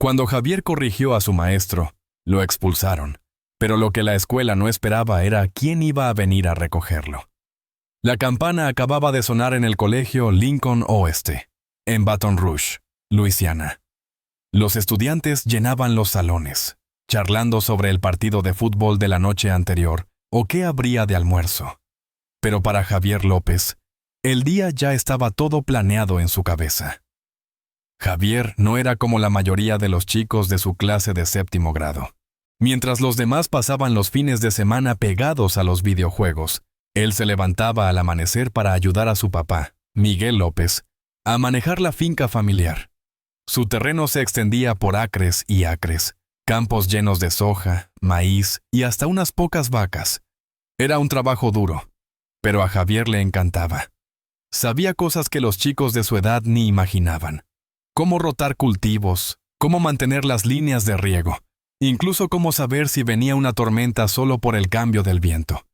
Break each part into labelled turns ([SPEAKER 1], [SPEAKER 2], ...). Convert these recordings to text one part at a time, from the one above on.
[SPEAKER 1] Cuando Javier corrigió a su maestro, lo expulsaron, pero lo que la escuela no esperaba era quién iba a venir a recogerlo. La campana acababa de sonar en el colegio Lincoln Oeste, en Baton Rouge, Luisiana. Los estudiantes llenaban los salones, charlando sobre el partido de fútbol de la noche anterior o qué habría de almuerzo. Pero para Javier López, el día ya estaba todo planeado en su cabeza. Javier no era como la mayoría de los chicos de su clase de séptimo grado. Mientras los demás pasaban los fines de semana pegados a los videojuegos, él se levantaba al amanecer para ayudar a su papá, Miguel López, a manejar la finca familiar. Su terreno se extendía por acres y acres, campos llenos de soja, maíz y hasta unas pocas vacas. Era un trabajo duro, pero a Javier le encantaba. Sabía cosas que los chicos de su edad ni imaginaban. Cómo rotar cultivos, cómo mantener las líneas de riego, incluso cómo saber si venía una tormenta solo por el cambio del viento.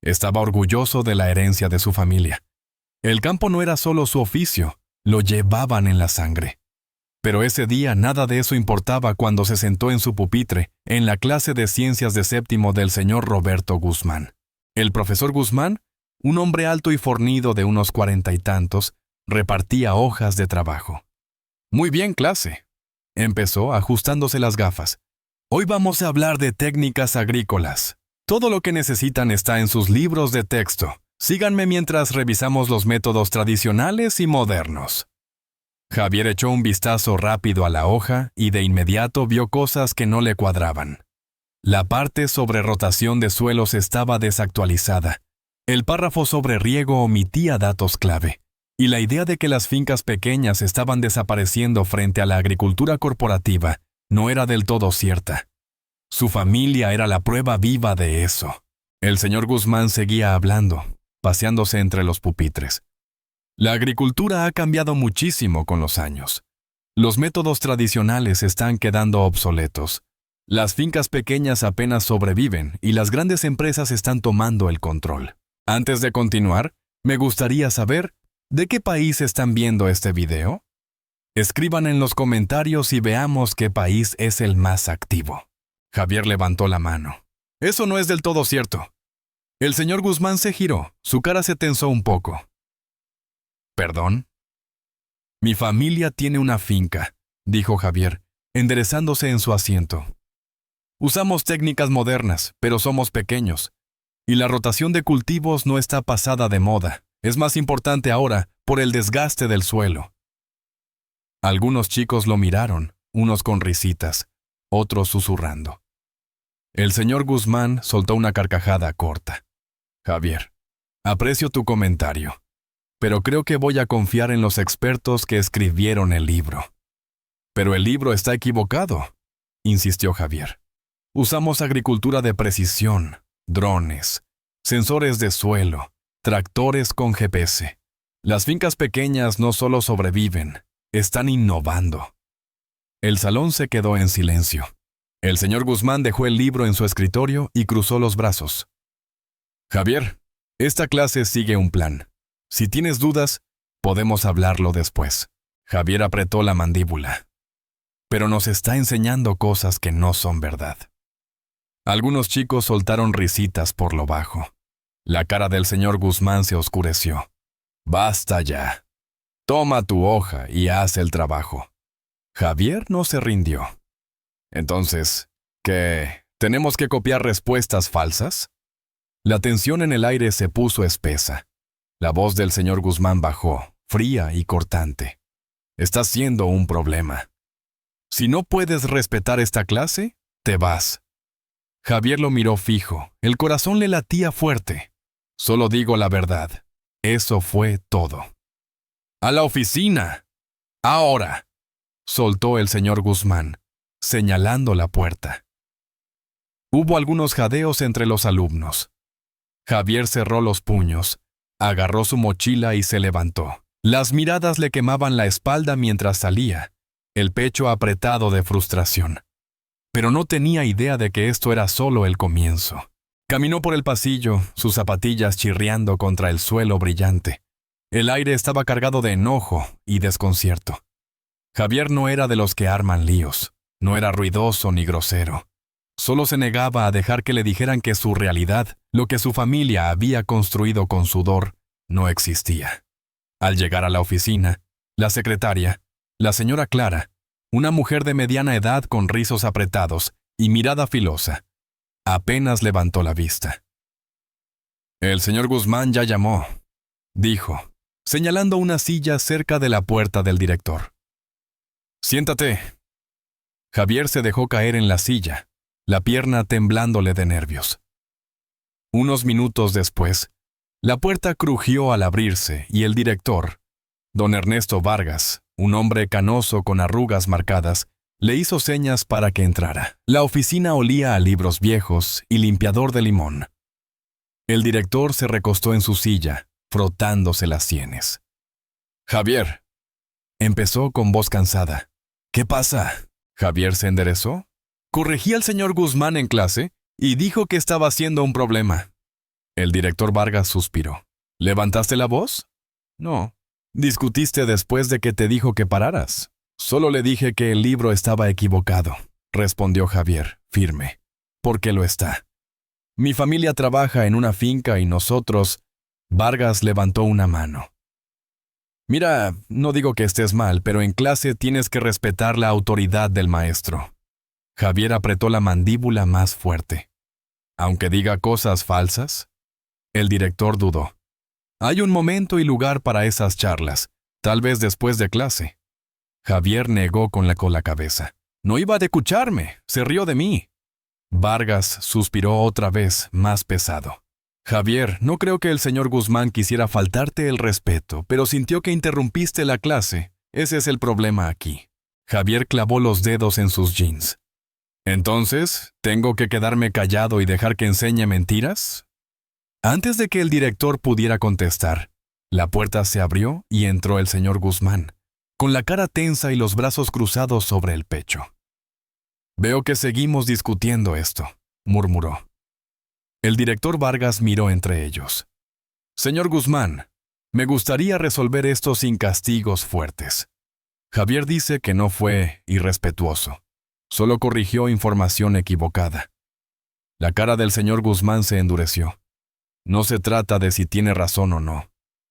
[SPEAKER 1] Estaba orgulloso de la herencia de su familia. El campo no era solo su oficio, lo llevaban en la sangre. Pero ese día nada de eso importaba cuando se sentó en su pupitre en la clase de ciencias de séptimo del señor Roberto Guzmán. El profesor Guzmán, un hombre alto y fornido de unos 40 y tantos, repartía hojas de trabajo. «Muy bien, clase», empezó ajustándose las gafas. «Hoy vamos a hablar de técnicas agrícolas. Todo lo que necesitan está en sus libros de texto. Síganme mientras revisamos los métodos tradicionales y modernos». Javier echó un vistazo rápido a la hoja y de inmediato vio cosas que no le cuadraban. La parte sobre rotación de suelos estaba desactualizada. El párrafo sobre riego omitía datos clave. Y la idea de que las fincas pequeñas estaban desapareciendo frente a la agricultura corporativa no era del todo cierta. Su familia era la prueba viva de eso. El señor Guzmán seguía hablando, paseándose entre los pupitres. La agricultura ha cambiado muchísimo con los años. Los métodos tradicionales están quedando obsoletos. Las fincas pequeñas apenas sobreviven y las grandes empresas están tomando el control. Antes de continuar, me gustaría saber, ¿de qué país están viendo este video? Escriban en los comentarios y veamos qué país es el más activo. Javier levantó la mano. Eso no es del todo cierto. El señor Guzmán se giró, su cara se tensó un poco. ¿Perdón? Mi familia tiene una finca, dijo Javier, enderezándose en su asiento. Usamos técnicas modernas, pero somos pequeños. Y la rotación de cultivos no está pasada de moda. Es más importante ahora por el desgaste del suelo. Algunos chicos lo miraron, unos con risitas, otros susurrando. El señor Guzmán soltó una carcajada corta. Javier, aprecio tu comentario, pero creo que voy a confiar en los expertos que escribieron el libro. Pero el libro está equivocado, insistió Javier. Usamos agricultura de precisión, drones, sensores de suelo, tractores con GPS. Las fincas pequeñas no solo sobreviven, están innovando. El salón se quedó en silencio. El señor Guzmán dejó el libro en su escritorio y cruzó los brazos. Javier, esta clase sigue un plan. Si tienes dudas, podemos hablarlo después. Javier apretó la mandíbula. Pero nos está enseñando cosas que no son verdad. Algunos chicos soltaron risitas por lo bajo. La cara del señor Guzmán se oscureció. Basta ya. Toma tu hoja y haz el trabajo. Javier no se rindió. Entonces, ¿qué? ¿Tenemos que copiar respuestas falsas? La tensión en el aire se puso espesa. La voz del señor Guzmán bajó, fría y cortante. Estás siendo un problema. Si no puedes respetar esta clase, te vas. Javier lo miró fijo, el corazón le latía fuerte. Solo digo la verdad. Eso fue todo. ¡A la oficina! ¡Ahora!, soltó el señor Guzmán, señalando la puerta. Hubo algunos jadeos entre los alumnos. Javier cerró los puños, agarró su mochila y se levantó. Las miradas le quemaban la espalda mientras salía, el pecho apretado de frustración. Pero no tenía idea de que esto era solo el comienzo. Caminó por el pasillo, sus zapatillas chirriando contra el suelo brillante. El aire estaba cargado de enojo y desconcierto. Javier no era de los que arman líos. No era ruidoso ni grosero. Solo se negaba a dejar que le dijeran que su realidad, lo que su familia había construido con sudor, no existía. Al llegar a la oficina, la secretaria, la señora Clara, una mujer de mediana edad con rizos apretados y mirada filosa, apenas levantó la vista. «El señor Guzmán ya llamó», dijo, señalando una silla cerca de la puerta del director. «Siéntate». Javier se dejó caer en la silla, la pierna temblándole de nervios. Unos minutos después, la puerta crujió al abrirse y el director, don Ernesto Vargas, un hombre canoso con arrugas marcadas, le hizo señas para que entrara. La oficina olía a libros viejos y limpiador de limón. El director se recostó en su silla, frotándose las sienes. «Javier», empezó con voz cansada. «¿Qué pasa?» Javier se enderezó. «Corregí al señor Guzmán en clase y dijo que estaba haciendo un problema». El director Vargas suspiró. «¿Levantaste la voz?» «No». «¿Discutiste después de que te dijo que pararas?» «Solo le dije que el libro estaba equivocado», respondió Javier, firme. «Porque lo está. Mi familia trabaja en una finca y nosotros...» Vargas levantó una mano. «Mira, no digo que estés mal, pero en clase tienes que respetar la autoridad del maestro». Javier apretó la mandíbula más fuerte. «¿Aunque diga cosas falsas?» El director dudó. «Hay un momento y lugar para esas charlas, tal vez después de clase». Javier negó con la cabeza. «No iba a escucharme, se rió de mí». Vargas suspiró otra vez, más pesado. «Javier, no creo que el señor Guzmán quisiera faltarte el respeto, pero sintió que interrumpiste la clase. Ese es el problema aquí». Javier clavó los dedos en sus jeans. «¿Entonces, tengo que quedarme callado y dejar que enseñe mentiras?» Antes de que el director pudiera contestar, la puerta se abrió y entró el señor Guzmán, con la cara tensa y los brazos cruzados sobre el pecho. «Veo que seguimos discutiendo esto», murmuró. El director Vargas miró entre ellos. «Señor Guzmán, me gustaría resolver esto sin castigos fuertes. Javier dice que no fue irrespetuoso. Solo corrigió información equivocada». La cara del señor Guzmán se endureció. «No se trata de si tiene razón o no.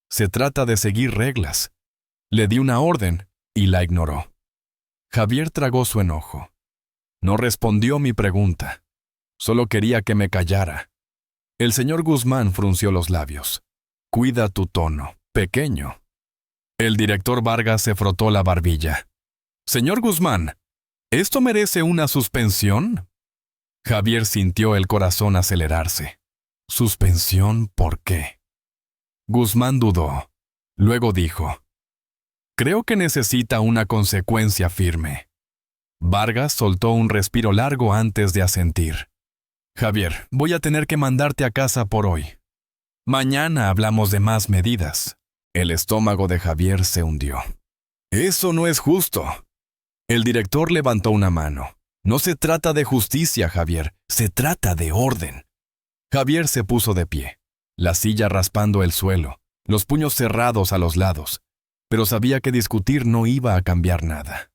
[SPEAKER 1] Se trata de seguir reglas. Le di una orden y la ignoró». Javier tragó su enojo. No respondió mi pregunta. Solo quería que me callara. El señor Guzmán frunció los labios. «Cuida tu tono, pequeño». El director Vargas se frotó la barbilla. «Señor Guzmán, ¿esto merece una suspensión?» Javier sintió el corazón acelerarse. «¿Suspensión por qué?» Guzmán dudó. Luego dijo: «Creo que necesita una consecuencia firme». Vargas soltó un respiro largo antes de asentir. «Javier, voy a tener que mandarte a casa por hoy. Mañana hablamos de más medidas». El estómago de Javier se hundió. «Eso no es justo». El director levantó una mano. «No se trata de justicia, Javier, se trata de orden». Javier se puso de pie, la silla raspando el suelo, los puños cerrados a los lados, pero sabía que discutir no iba a cambiar nada.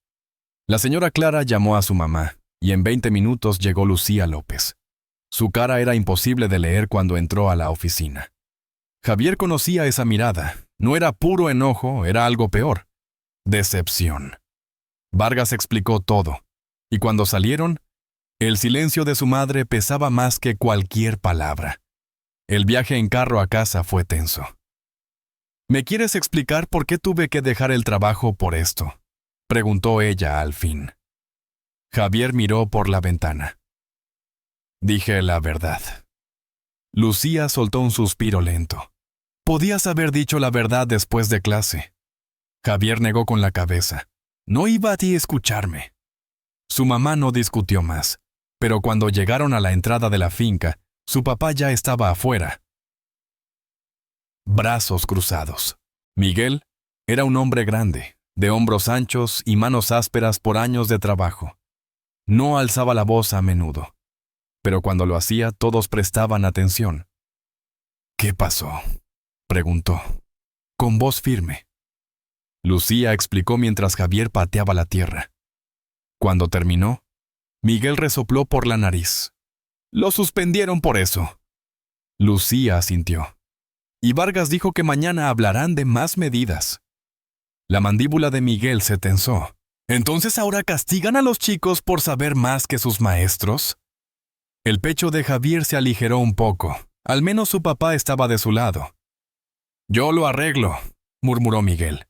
[SPEAKER 1] La señora Clara llamó a su mamá, y en 20 minutos llegó Lucía López. Su cara era imposible de leer cuando entró a la oficina. Javier conocía esa mirada. No era puro enojo, era algo peor: decepción. Vargas explicó todo, y cuando salieron, el silencio de su madre pesaba más que cualquier palabra. El viaje en carro a casa fue tenso. «¿Me quieres explicar por qué tuve que dejar el trabajo por esto?», preguntó ella al fin. Javier miró por la ventana. «Dije la verdad». Lucía soltó un suspiro lento. «Podías haber dicho la verdad después de clase». Javier negó con la cabeza. «No iba a ti escucharme». Su mamá no discutió más, pero cuando llegaron a la entrada de la finca, su papá ya estaba afuera, brazos cruzados. Miguel era un hombre grande, de hombros anchos y manos ásperas por años de trabajo. No alzaba la voz a menudo, pero cuando lo hacía todos prestaban atención. «¿Qué pasó?», preguntó, con voz firme. Lucía explicó mientras Javier pateaba la tierra. Cuando terminó, Miguel resopló por la nariz. Lo suspendieron por eso. Lucía asintió. Y Vargas dijo que mañana hablarán de más medidas. La mandíbula de Miguel se tensó. ¿Entonces ahora castigan a los chicos por saber más que sus maestros? El pecho de Javier se aligeró un poco. Al menos su papá estaba de su lado. Yo lo arreglo, murmuró Miguel.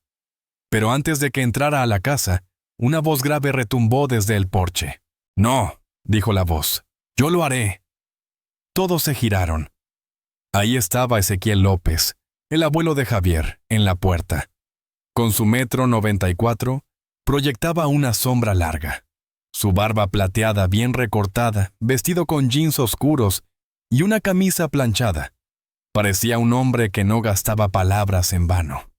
[SPEAKER 1] Pero antes de que entrara a la casa, una voz grave retumbó desde el porche. No, dijo la voz. Yo lo haré. Todos se giraron. Ahí estaba Ezequiel López, el abuelo de Javier, en la puerta. Con su 1,94 m, proyectaba una sombra larga. Su barba plateada bien recortada, vestido con jeans oscuros y una camisa planchada. Parecía un hombre que no gastaba palabras en vano.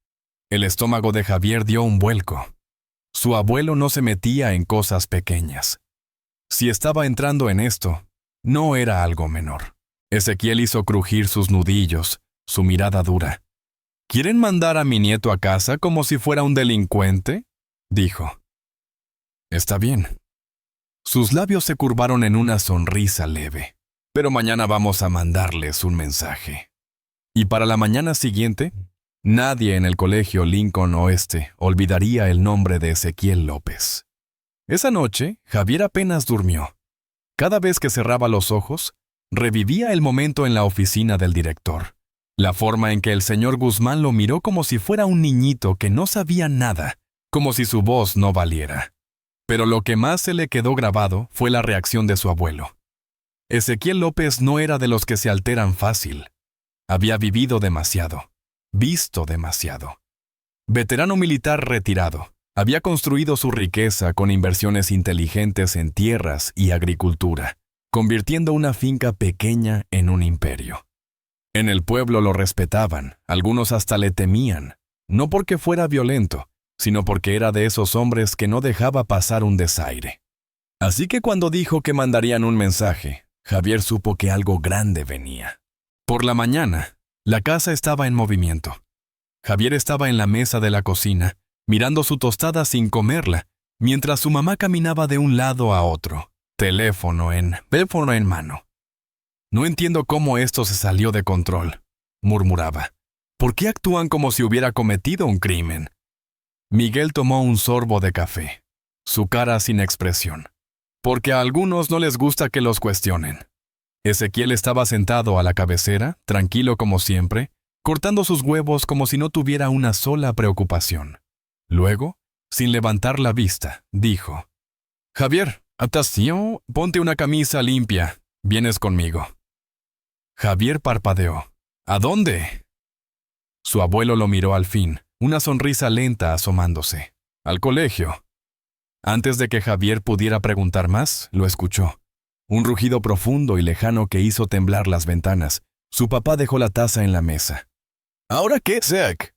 [SPEAKER 1] El estómago de Javier dio un vuelco. Su abuelo no se metía en cosas pequeñas. Si estaba entrando en esto, no era algo menor. Ezequiel hizo crujir sus nudillos, su mirada dura. ¿Quieren mandar a mi nieto a casa como si fuera un delincuente?, dijo. Está bien. Sus labios se curvaron en una sonrisa leve. Pero mañana vamos a mandarles un mensaje. Y para la mañana siguiente, nadie en el colegio Lincoln Oeste olvidaría el nombre de Ezequiel López. Esa noche, Javier apenas durmió. Cada vez que cerraba los ojos, revivía el momento en la oficina del director. La forma en que el señor Guzmán lo miró como si fuera un niñito que no sabía nada, como si su voz no valiera. Pero lo que más se le quedó grabado fue la reacción de su abuelo. Ezequiel López no era de los que se alteran fácil. Había vivido demasiado, visto demasiado. Veterano militar retirado, había construido su riqueza con inversiones inteligentes en tierras y agricultura, convirtiendo una finca pequeña en un imperio. En el pueblo lo respetaban, algunos hasta le temían, no porque fuera violento, sino porque era de esos hombres que no dejaba pasar un desaire. Así que cuando dijo que mandarían un mensaje, Javier supo que algo grande venía. Por la mañana, la casa estaba en movimiento. Javier estaba en la mesa de la cocina, mirando su tostada sin comerla, mientras su mamá caminaba de un lado a otro, teléfono en mano. No entiendo cómo esto se salió de control, murmuraba. ¿Por qué actúan como si hubiera cometido un crimen? Miguel tomó un sorbo de café, su cara sin expresión. Porque a algunos no les gusta que los cuestionen. Ezequiel estaba sentado a la cabecera, tranquilo como siempre, cortando sus huevos como si no tuviera una sola preocupación. Luego, sin levantar la vista, dijo: Javier, attention, ponte una camisa limpia. Vienes conmigo. Javier parpadeó. ¿A dónde? Su abuelo lo miró al fin, una sonrisa lenta asomándose. Al colegio. Antes de que Javier pudiera preguntar más, lo escuchó. Un rugido profundo y lejano que hizo temblar las ventanas. Su papá dejó la taza en la mesa. ¿Ahora qué, Zach?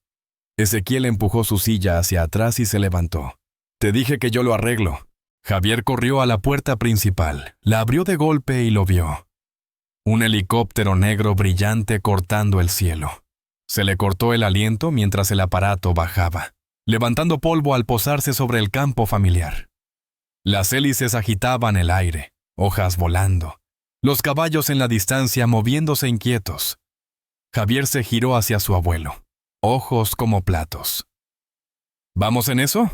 [SPEAKER 1] Ezequiel empujó su silla hacia atrás y se levantó. Te dije que yo lo arreglo. Javier corrió a la puerta principal, la abrió de golpe y lo vio. Un helicóptero negro brillante cortando el cielo. Se le cortó el aliento mientras el aparato bajaba, levantando polvo al posarse sobre el campo familiar. Las hélices agitaban el aire, hojas volando, los caballos en la distancia moviéndose inquietos. Javier se giró hacia su abuelo, ojos como platos. ¿Vamos en eso?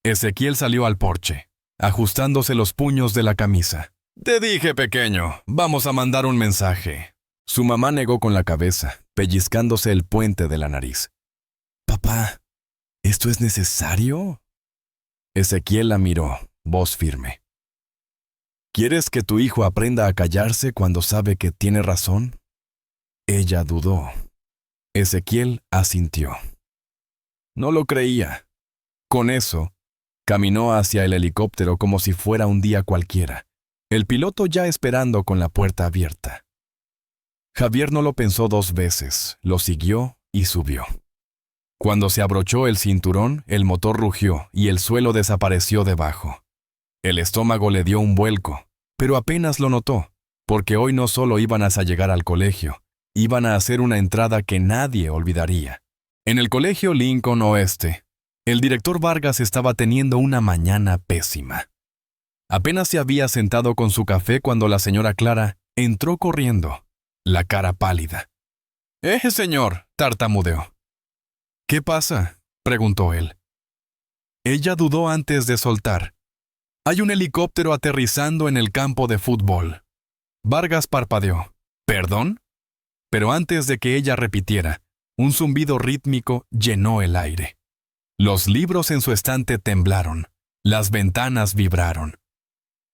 [SPEAKER 1] Ezequiel salió al porche, ajustándose los puños de la camisa. Te dije, pequeño, vamos a mandar un mensaje. Su mamá negó con la cabeza, pellizcándose el puente de la nariz. Papá, ¿esto es necesario? Ezequiel la miró, voz firme. ¿Quieres que tu hijo aprenda a callarse cuando sabe que tiene razón? Ella dudó. Ezequiel asintió. No lo creía. Con eso, caminó hacia el helicóptero como si fuera un día cualquiera, el piloto ya esperando con la puerta abierta. Javier no lo pensó dos veces, lo siguió y subió. Cuando se abrochó el cinturón, el motor rugió y el suelo desapareció debajo. El estómago le dio un vuelco, pero apenas lo notó, porque hoy no solo iban a llegar al colegio, iban a hacer una entrada que nadie olvidaría. En el colegio Lincoln Oeste, el director Vargas estaba teniendo una mañana pésima. Apenas se había sentado con su café cuando la señora Clara entró corriendo, la cara pálida. Señor, tartamudeó. ¿Qué pasa?, preguntó él. Ella dudó antes de soltar. Hay un helicóptero aterrizando en el campo de fútbol. Vargas parpadeó. ¿Perdón? Pero antes de que ella repitiera, un zumbido rítmico llenó el aire. Los libros en su estante temblaron. Las ventanas vibraron.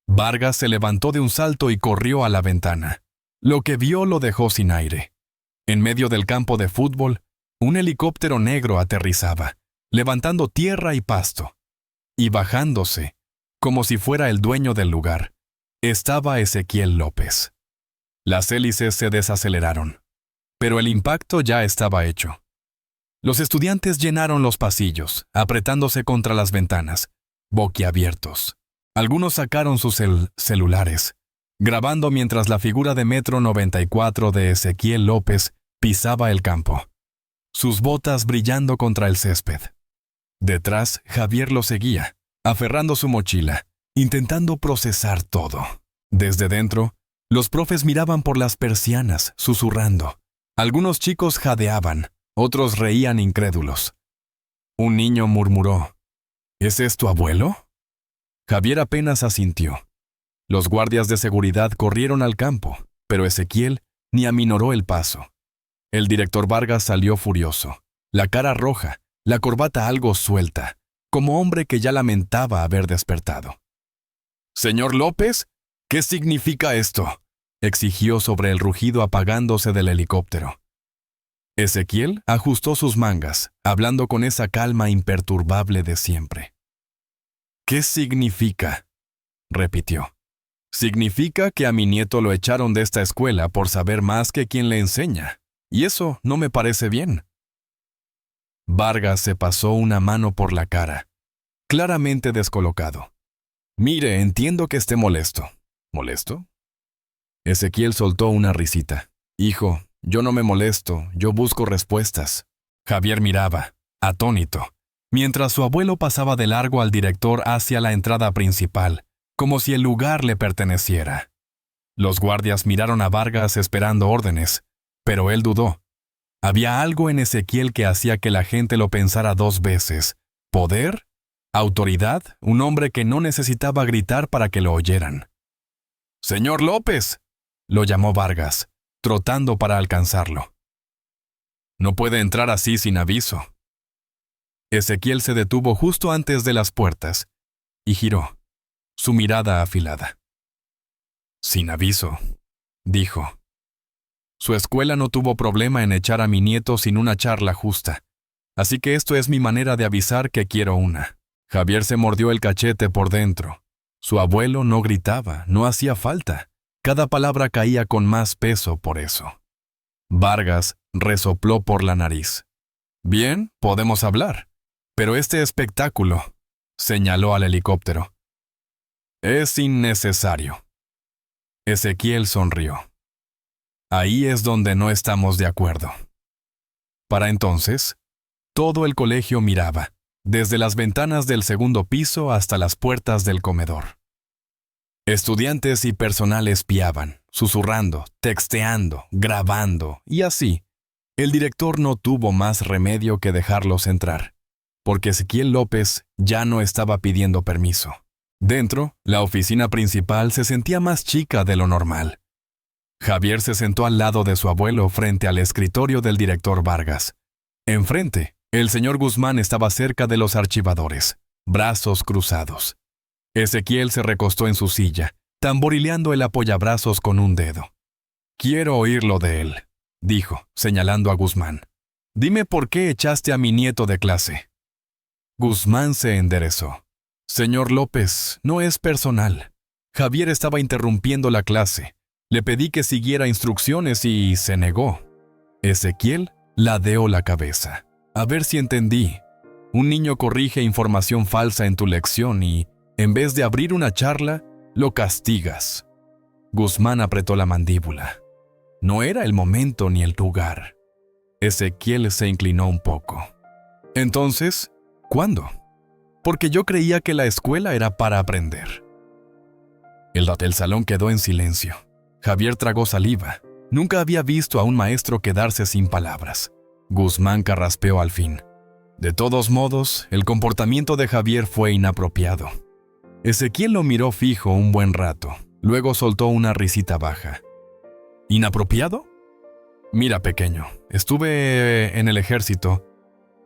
[SPEAKER 1] Vargas se levantó de un salto y corrió a la ventana. Lo que vio lo dejó sin aire. En medio del campo de fútbol, un helicóptero negro aterrizaba, levantando tierra y pasto. Y bajándose, como si fuera el dueño del lugar, estaba Ezequiel López. Las hélices se desaceleraron, pero el impacto ya estaba hecho. Los estudiantes llenaron los pasillos, apretándose contra las ventanas, boquiabiertos. Algunos sacaron sus celulares, grabando mientras la figura de 1,94 m de Ezequiel López pisaba el campo, sus botas brillando contra el césped. Detrás, Javier lo seguía, aferrando su mochila, intentando procesar todo. Desde dentro, los profes miraban por las persianas, susurrando. Algunos chicos jadeaban, otros reían incrédulos. Un niño murmuró, ¿Es tu abuelo? Javier apenas asintió. Los guardias de seguridad corrieron al campo, pero Ezequiel ni aminoró el paso. El director Vargas salió furioso, la cara roja, la corbata algo suelta, como hombre que ya lamentaba haber despertado. «Señor López, ¿qué significa esto?», exigió sobre el rugido apagándose del helicóptero. Ezequiel ajustó sus mangas, hablando con esa calma imperturbable de siempre. «¿Qué significa?», repitió. «Significa que a mi nieto lo echaron de esta escuela por saber más que quien le enseña, y eso no me parece bien». Vargas se pasó una mano por la cara, claramente descolocado. «Mire, entiendo que esté molesto». ¿Molesto? Ezequiel soltó una risita. «Hijo, yo no me molesto, yo busco respuestas». Javier miraba, atónito, mientras su abuelo pasaba de largo al director hacia la entrada principal, como si el lugar le perteneciera. Los guardias miraron a Vargas esperando órdenes, pero él dudó. Había algo en Ezequiel que hacía que la gente lo pensara dos veces. ¿Poder? ¿Autoridad? Un hombre que no necesitaba gritar para que lo oyeran. «¡Señor López!», lo llamó Vargas, trotando para alcanzarlo. «No puede entrar así sin aviso». Ezequiel se detuvo justo antes de las puertas y giró, su mirada afilada. «Sin aviso», dijo. «Su escuela no tuvo problema en echar a mi nieto sin una charla justa, así que esto es mi manera de avisar que quiero una». Javier se mordió el cachete por dentro. Su abuelo no gritaba, no hacía falta. Cada palabra caía con más peso por eso. Vargas resopló por la nariz. «Bien, podemos hablar, pero este espectáculo», señaló al helicóptero, «es innecesario». Ezequiel sonrió. «Ahí es donde no estamos de acuerdo». Para entonces, todo el colegio miraba, desde las ventanas del segundo piso hasta las puertas del comedor. Estudiantes y personal espiaban, susurrando, texteando, grabando, y así. El director no tuvo más remedio que dejarlos entrar, porque Ezequiel López ya no estaba pidiendo permiso. Dentro, la oficina principal se sentía más chica de lo normal. Javier se sentó al lado de su abuelo frente al escritorio del director Vargas. Enfrente, el señor Guzmán estaba cerca de los archivadores, brazos cruzados. Ezequiel se recostó en su silla, tamborileando el apoyabrazos con un dedo. «Quiero oírlo de él», dijo, señalando a Guzmán. «Dime por qué echaste a mi nieto de clase». Guzmán se enderezó. «Señor López, no es personal. Javier estaba interrumpiendo la clase. Le pedí que siguiera instrucciones y se negó». Ezequiel ladeó la cabeza. «A ver si entendí. Un niño corrige información falsa en tu lección y, en vez de abrir una charla, lo castigas». Guzmán apretó la mandíbula. No era el momento ni el lugar. Ezequiel se inclinó un poco. «Entonces, ¿cuándo? Porque yo creía que la escuela era para aprender». El salón quedó en silencio. Javier tragó saliva. Nunca había visto a un maestro quedarse sin palabras. Guzmán carraspeó al fin. De todos modos, el comportamiento de Javier fue inapropiado. Ezequiel lo miró fijo un buen rato. Luego soltó una risita baja. ¿Inapropiado? Mira, pequeño, estuve en el ejército.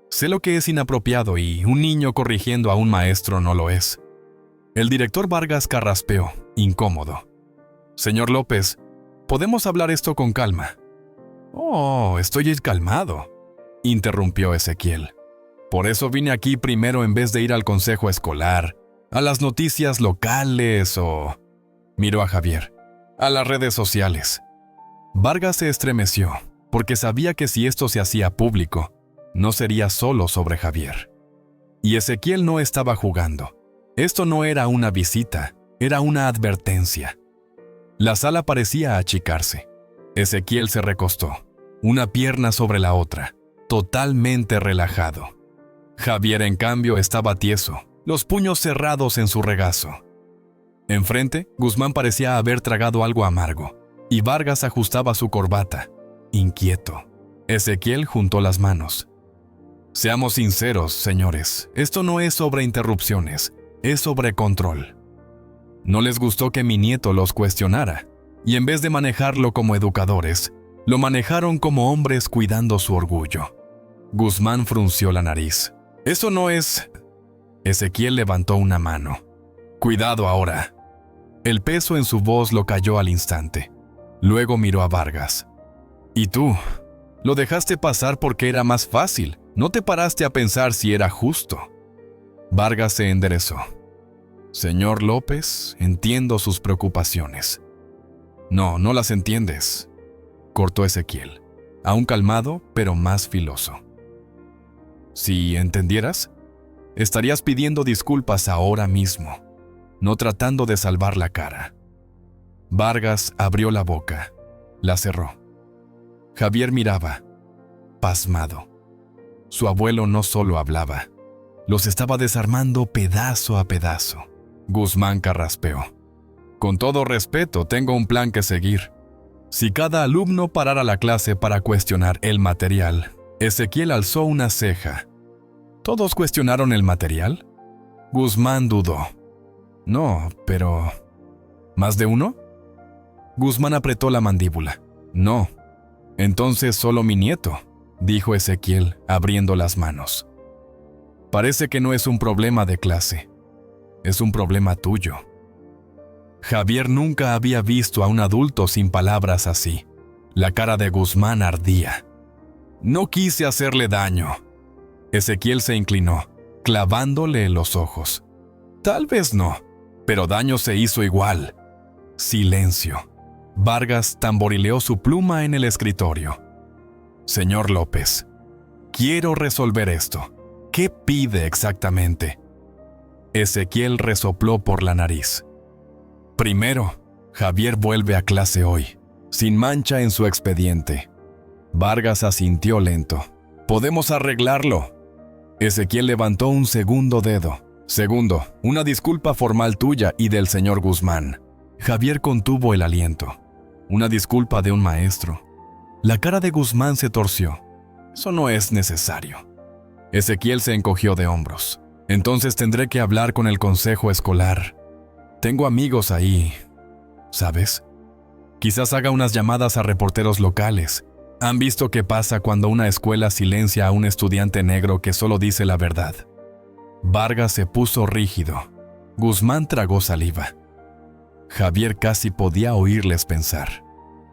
[SPEAKER 1] Sé lo que es inapropiado y un niño corrigiendo a un maestro no lo es. El director Vargas carraspeó, incómodo. Señor López, ¿podemos hablar esto con calma? Oh, estoy calmado, interrumpió Ezequiel. Por eso vine aquí primero en vez de ir al consejo escolar, a las noticias locales o... Miró a Javier. A las redes sociales. Vargas se estremeció, porque sabía que si esto se hacía público, no sería solo sobre Javier. Y Ezequiel no estaba jugando. Esto no era una visita, era una advertencia. La sala parecía achicarse. Ezequiel se recostó, una pierna sobre la otra, totalmente relajado. Javier, en cambio, estaba tieso, los puños cerrados en su regazo. Enfrente, Guzmán parecía haber tragado algo amargo, y Vargas ajustaba su corbata, inquieto. Ezequiel juntó las manos. Seamos sinceros, señores, esto no es sobre interrupciones, es sobre control. No les gustó que mi nieto los cuestionara, y en vez de manejarlo como educadores, lo manejaron como hombres cuidando su orgullo. Guzmán frunció la nariz. Eso no es... Ezequiel levantó una mano. Cuidado ahora. El peso en su voz lo calló al instante. Luego miró a Vargas. ¿Y tú? Lo dejaste pasar porque era más fácil. No te paraste a pensar si era justo. Vargas se enderezó. Señor López, entiendo sus preocupaciones. No las entiendes, cortó Ezequiel, aún calmado, pero más filoso. Si entendieras, estarías pidiendo disculpas ahora mismo, no tratando de salvar la cara. Vargas abrió la boca, la cerró. Javier miraba, pasmado. Su abuelo no solo hablaba, los estaba desarmando pedazo a pedazo. Guzmán carraspeó. Con todo respeto, tengo un plan que seguir. Si cada alumno parara la clase para cuestionar el material, Ezequiel alzó una ceja. ¿Todos cuestionaron el material? Guzmán dudó. No, pero... ¿Más de uno? Guzmán apretó la mandíbula. No. Entonces solo mi nieto, dijo Ezequiel, abriendo las manos. Parece que no es un problema de clase. Es un problema tuyo. Javier nunca había visto a un adulto sin palabras así. La cara de Guzmán ardía. No quise hacerle daño. Ezequiel se inclinó, clavándole los ojos. Tal vez no, pero daño se hizo igual. Silencio. Vargas tamborileó su pluma en el escritorio. Señor López, quiero resolver esto. ¿Qué pide exactamente? Ezequiel resopló por la nariz. Primero, Javier vuelve a clase hoy, sin mancha en su expediente. Vargas asintió lento. Podemos arreglarlo. Ezequiel levantó un segundo dedo. Segundo, una disculpa formal tuya y del señor Guzmán. Javier contuvo el aliento. Una disculpa de un maestro. La cara de Guzmán se torció. Eso no es necesario. Ezequiel se encogió de hombros. Entonces tendré que hablar con el consejo escolar. Tengo amigos ahí, ¿sabes? Quizás haga unas llamadas a reporteros locales. ¿Han visto qué pasa cuando una escuela silencia a un estudiante negro que solo dice la verdad? Vargas se puso rígido. Guzmán tragó saliva. Javier casi podía oírles pensar.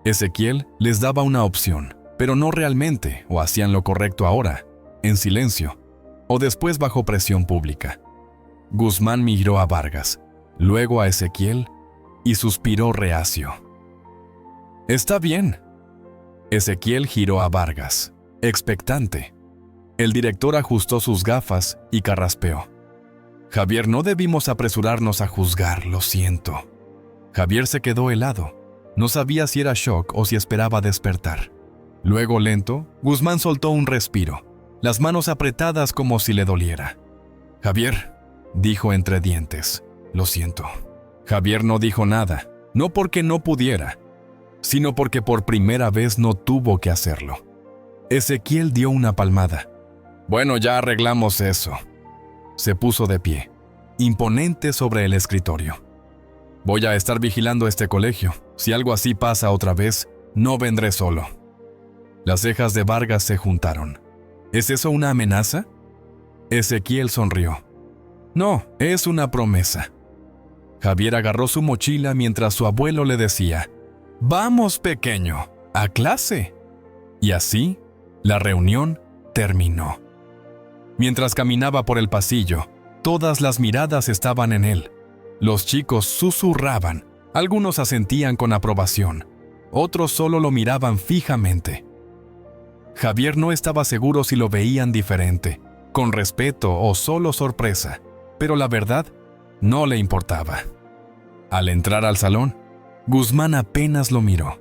[SPEAKER 1] Ezequiel les daba una opción, pero no realmente, o hacían lo correcto ahora, en silencio, o después bajo presión pública. Guzmán miró a Vargas, luego a Ezequiel, y suspiró reacio. «Está bien». Ezequiel giró a Vargas, expectante. El director ajustó sus gafas y carraspeó. «Javier, no debimos apresurarnos a juzgar, lo siento». Javier se quedó helado. No sabía si era shock o si esperaba despertar. Luego, lento, Guzmán soltó un respiro, las manos apretadas como si le doliera. «Javier», dijo entre dientes, «lo siento». Javier no dijo nada, no porque no pudiera, sino porque por primera vez no tuvo que hacerlo. Ezequiel dio una palmada. Bueno, ya arreglamos eso. Se puso de pie, imponente sobre el escritorio. Voy a estar vigilando este colegio. Si algo así pasa otra vez, no vendré solo. Las cejas de Vargas se juntaron. ¿Es eso una amenaza? Ezequiel sonrió. No, es una promesa. Javier agarró su mochila mientras su abuelo le decía, «Vamos, pequeño, a clase». Y así, la reunión terminó. Mientras caminaba por el pasillo, todas las miradas estaban en él. Los chicos susurraban, algunos asentían con aprobación, otros solo lo miraban fijamente. Javier no estaba seguro si lo veían diferente, con respeto o solo sorpresa, pero la verdad no le importaba. Al entrar al salón, Guzmán apenas lo miró.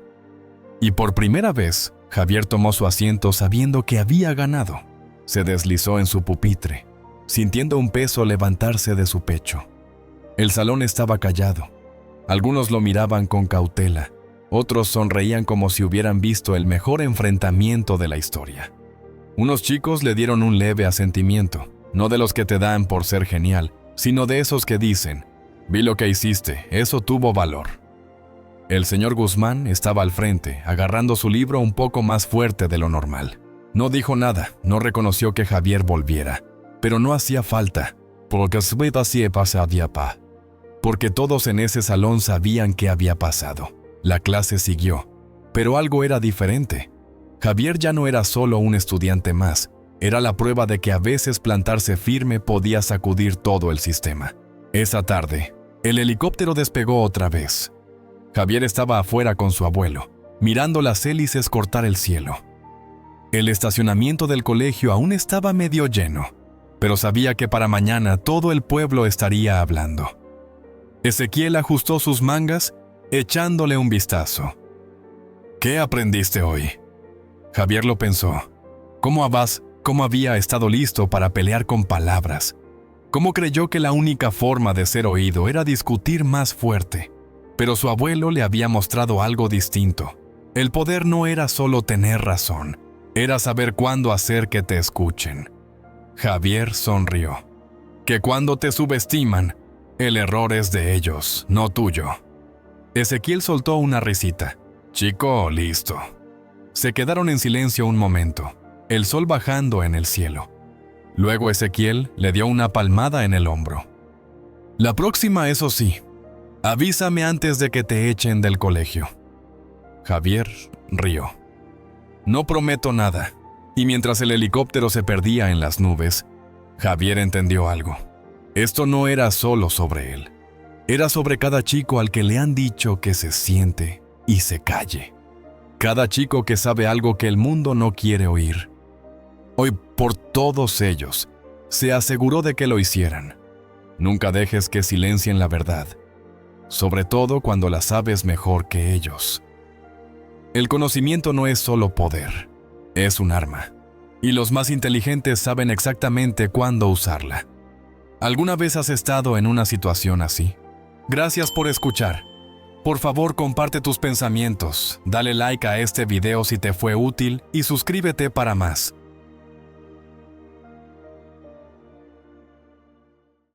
[SPEAKER 1] Y por primera vez, Javier tomó su asiento sabiendo que había ganado. Se deslizó en su pupitre, sintiendo un peso levantarse de su pecho. El salón estaba callado. Algunos lo miraban con cautela, otros sonreían como si hubieran visto el mejor enfrentamiento de la historia. Unos chicos le dieron un leve asentimiento, no de los que te dan por ser genial, sino de esos que dicen, «Vi lo que hiciste, eso tuvo valor». El señor Guzmán estaba al frente, agarrando su libro un poco más fuerte de lo normal. No dijo nada, no reconoció que Javier volviera, pero no hacía falta, porque todos en ese salón sabían qué había pasado. La clase siguió, pero algo era diferente. Javier ya no era solo un estudiante más, era la prueba de que a veces plantarse firme podía sacudir todo el sistema. Esa tarde, el helicóptero despegó otra vez. Javier estaba afuera con su abuelo, mirando las hélices cortar el cielo. El estacionamiento del colegio aún estaba medio lleno, pero sabía que para mañana todo el pueblo estaría hablando. Ezequiel ajustó sus mangas, echándole un vistazo. ¿Qué aprendiste hoy? Javier lo pensó. ¿Cómo había estado listo para pelear con palabras? ¿Cómo creyó que la única forma de ser oído era discutir más fuerte? Pero su abuelo le había mostrado algo distinto. El poder no era solo tener razón, era saber cuándo hacer que te escuchen. Javier sonrió. Que cuando te subestiman, el error es de ellos, no tuyo. Ezequiel soltó una risita. Chico, listo. Se quedaron en silencio un momento, el sol bajando en el cielo. Luego Ezequiel le dio una palmada en el hombro. La próxima, eso sí, avísame antes de que te echen del colegio. Javier rió. No prometo nada. Y mientras el helicóptero se perdía en las nubes, Javier entendió algo. Esto no era solo sobre él. Era sobre cada chico al que le han dicho que se siente y se calle. Cada chico que sabe algo que el mundo no quiere oír. Hoy, por todos ellos, se aseguró de que lo hicieran. Nunca dejes que silencien la verdad, sobre todo cuando la sabes mejor que ellos. El conocimiento no es solo poder, es un arma, y los más inteligentes saben exactamente cuándo usarla. ¿Alguna vez has estado en una situación así? Gracias por escuchar. Por favor, comparte tus pensamientos, dale like a este video si te fue útil y suscríbete para más.